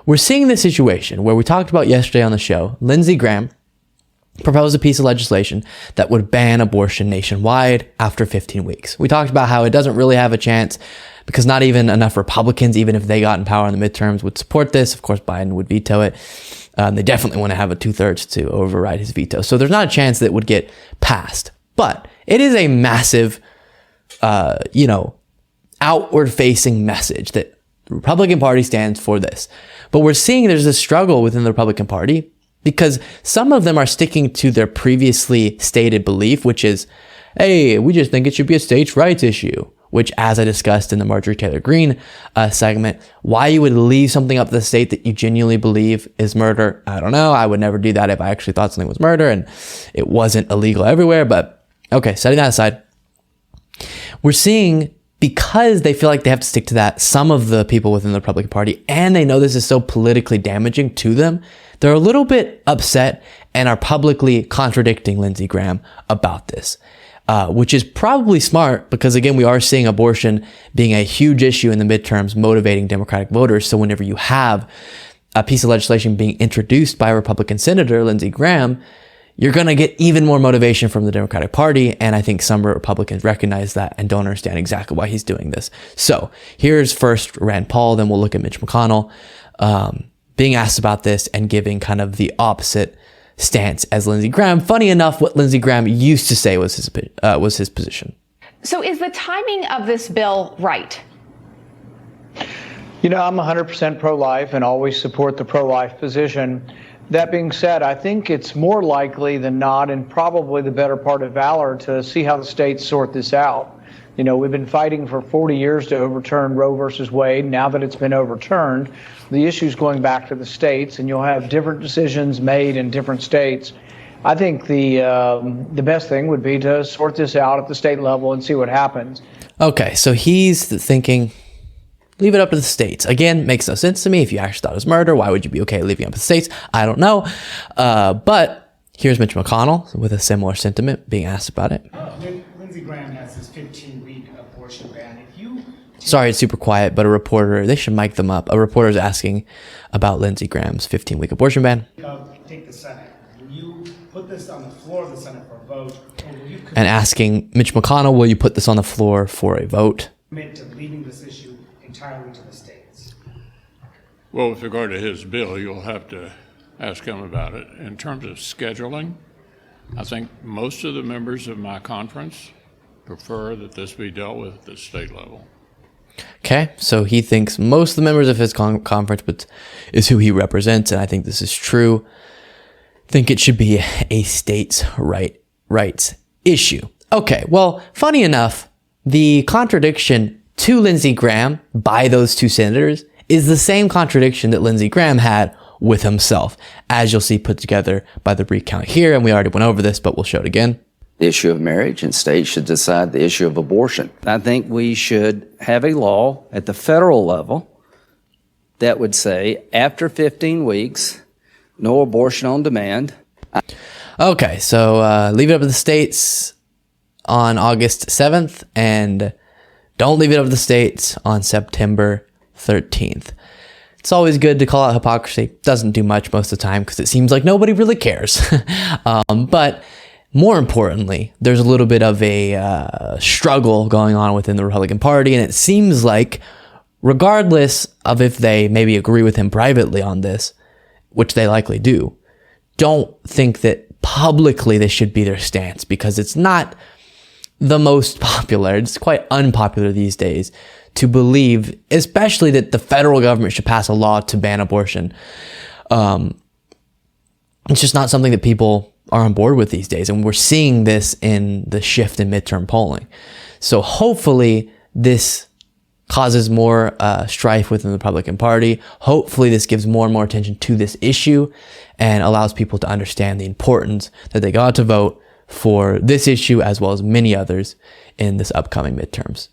we're seeing this situation where we talked about yesterday on the show. Lindsey Graham proposed a piece of legislation that would ban abortion nationwide after 15 weeks. We talked about how it doesn't really have a chance because not even enough Republicans, even if they got in power in the midterms, would support this. Of course, Biden would veto it. They definitely want to have a 2/3 to override his veto. So there's not a chance that it would get passed. But it is a massive, outward-facing message that the Republican Party stands for this. But we're seeing there's a struggle within the Republican Party because some of them are sticking to their previously stated belief, which is, hey, we just think it should be a states' rights issue. Which, as I discussed in the Marjorie Taylor Greene segment, why you would leave something up to the state that you genuinely believe is murder, I don't know. I would never do that if I actually thought something was murder and it wasn't illegal everywhere. But okay, setting that aside, we're seeing, because they feel like they have to stick to that, some of the people within the Republican Party, and they know this is so politically damaging to them, they're a little bit upset and are publicly contradicting Lindsey Graham about this. Which is probably smart because, again, we are seeing abortion being a huge issue in the midterms, motivating Democratic voters. So whenever you have a piece of legislation being introduced by a Republican Senator, Lindsey Graham, you're going to get even more motivation from the Democratic Party. And I think some Republicans recognize that and don't understand exactly why he's doing this. So here's first Rand Paul, then we'll look at Mitch McConnell being asked about this and giving kind of the opposite stance as Lindsey Graham. Funny enough, what Lindsey Graham used to say was his position. So is the timing of this bill right? You know, I'm 100% pro-life and always support the pro-life position. That being said, I think it's more likely than not, and probably the better part of valor, to see how the states sort this out. You know, we've been fighting for 40 years to overturn Roe versus Wade. Now that it's been overturned, the issue's going back to the states, and you'll have different decisions made in different states. I think the best thing would be to sort this out at the state level and see what happens. Okay, so he's thinking, leave it up to the states. Again, makes no sense to me. If you actually thought it was murder, why would you be okay leaving it up to the states? I don't know. But here's Mitch McConnell with a similar sentiment being asked about it. Lindsey Graham has this 15-week abortion ban. Sorry, it's super quiet, but they should mic them up. A reporter is asking about Lindsey Graham's 15-week abortion ban. Take the Senate. Will you put this on the floor of the Senate for a vote? And asking Mitch McConnell, will you put this on the floor for a vote? Commit to leaving this issue entirely to the states. Well, with regard to his bill, you'll have to ask him about it. In terms of scheduling, I think most of the members of my conference prefer that this be dealt with at the state level. Okay, so he thinks most of the members of his conference is who he represents, and I think this is true. I think it should be a states' rights issue. Okay, well, funny enough, the contradiction to Lindsey Graham by those two senators is the same contradiction that Lindsey Graham had with himself, as you'll see put together by the recount here, and we already went over this, but we'll show it again. The issue of marriage, and states should decide the issue of abortion. I think we should have a law at the federal level that would say after 15 weeks, no abortion on demand. Okay, so leave it up to the states on August 7th and don't leave it up to the states on September 13th. It's always good to call out hypocrisy. Doesn't do much most of the time because it seems like nobody really cares. But more importantly, there's a little bit of a struggle going on within the Republican Party, and it seems like, regardless of if they maybe agree with him privately on this, which they likely do, don't think that publicly this should be their stance because it's not the most popular. It's quite unpopular these days to believe, especially that the federal government should pass a law to ban abortion. It's just not something that people are on board with these days. And we're seeing this in the shift in midterm polling. So hopefully this causes more strife within the Republican Party. Hopefully this gives more and more attention to this issue and allows people to understand the importance that they got to vote for this issue as well as many others in this upcoming midterms.